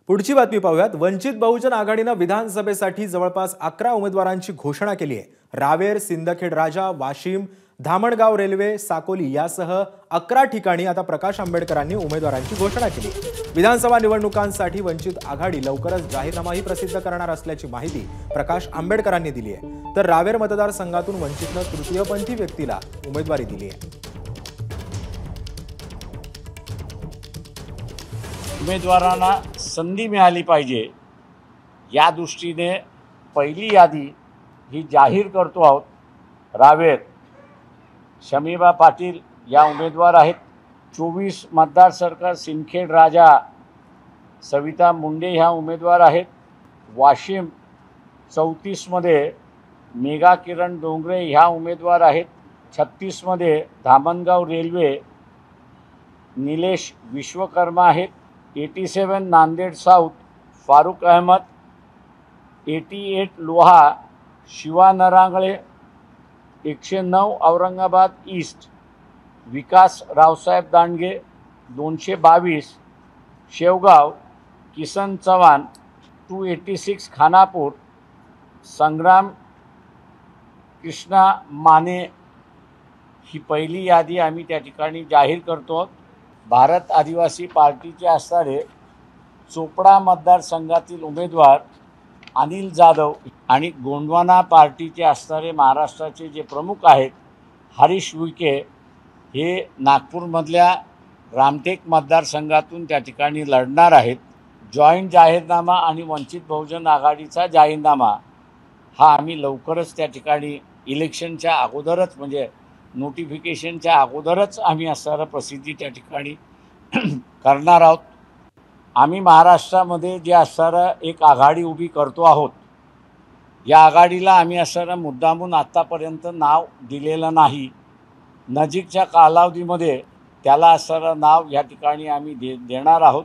पुढची बातमी पाहूयात। वंचित बहुजन आघाडीने विधानसभेसाठी जवळपास 11 उमेदवारांची घोषणा केली आहे। रावेर, सिंदखेड राजा, वाशिम, धामणगाव रेल्वे, साकोली यासह 11 ठिकाणी आता प्रकाश आंबेडकरांनी उमेदवारांची घोषणा केली। विधानसभा निवडणुकांसाठी वंचित आघाडी लवकरच जाहीरनामाही प्रसिद्ध करणार असल्याची माहिती प्रकाश आंबेडकरांनी दिली आहे। तर रावेर मतदारसंघातून वंचितने तृतीयपंथी व्यक्तीला उमेदवारी दिली आहे। उमेदवारांना संधी मिळाली पाहिजे या दृष्टीने पहिली यादी ही जाहीर करतो आहोत। रावेर शमीबा पाटील या उमेदवार आहेत। 24 मतदारसंघ सिंदखेड राजा सविता मुंडे ह्या उमेदवार आहेत। वाशिम 34 मध्ये मेघा किरण डोंगरे ह्या उमेदवार आहेत। 36 मध्ये धामणगाव रेल्वे निलेश विश्वकर्मा आहेत। 87 नांदेड साउथ फारुक अहमद, 88 लोहा शिवा नरांगळे, 109 औरंगाबाद ईस्ट विकास रावसाहेब दांडगे, 222 शेवगाव किसन चव्हाण, 286 खानापूर संग्राम कृष्णा माने ही पहिली यादी आम्ही त्या ठिकाणी जाहीर करतो। भारत आदिवासी पार्टीचे असणारे चोपडा मतदारसंघातील उमेदवार अनिल जाधव आणि गोंडवाना पार्टीचे असणारे महाराष्ट्राचे जे प्रमुख आहेत हरीश विखे हे नागपूरमधल्या रामटेक मतदारसंघातून त्या ठिकाणी लढणार आहेत। जॉईंट जाहीरनामा आणि वंचित बहुजन आघाडीचा जाहीरनामा हा आम्ही लवकरच त्या ठिकाणी इलेक्शनच्या अगोदरच म्हणजे नोटिफिकेशनच्या अगोदरच आम्ही असणारा प्रसिद्धी त्या ठिकाणी करणार आहोत। आम्ही महाराष्ट्रामध्ये जे असणारा एक आघाडी उभी करतो आहोत या आघाडीला आम्ही असणारा मुद्दामून आत्तापर्यंत नाव दिलेलं नाही। नजीकच्या कालावधीमध्ये त्याला असणारं नाव या ठिकाणी आम्ही देणार आहोत।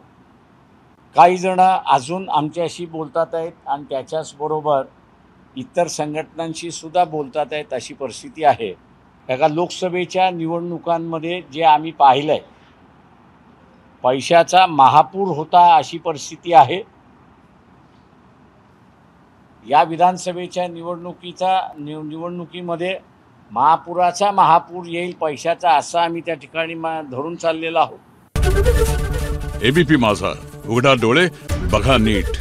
काही जण अजून आमच्याशी बोलतात आहेत आणि त्याच्याचबरोबर इतर संघटनांशी सुद्धा बोलतात आहेत अशी परिस्थिती आहे। एका लोकसभेच्या निवडणुकांमध्ये जे आम्ही पाहिलं आहे पैशाचा महापूर होता अशी परिस्थिती आहे। या विधानसभेच्या निवडणुकीमध्ये महापुराचा महापूर येईल पैशाचा असा आम्ही त्या ठिकाणी धरून चाललेलो आहोत। एबीपी माझा, उघडा डोळे बघा नीट।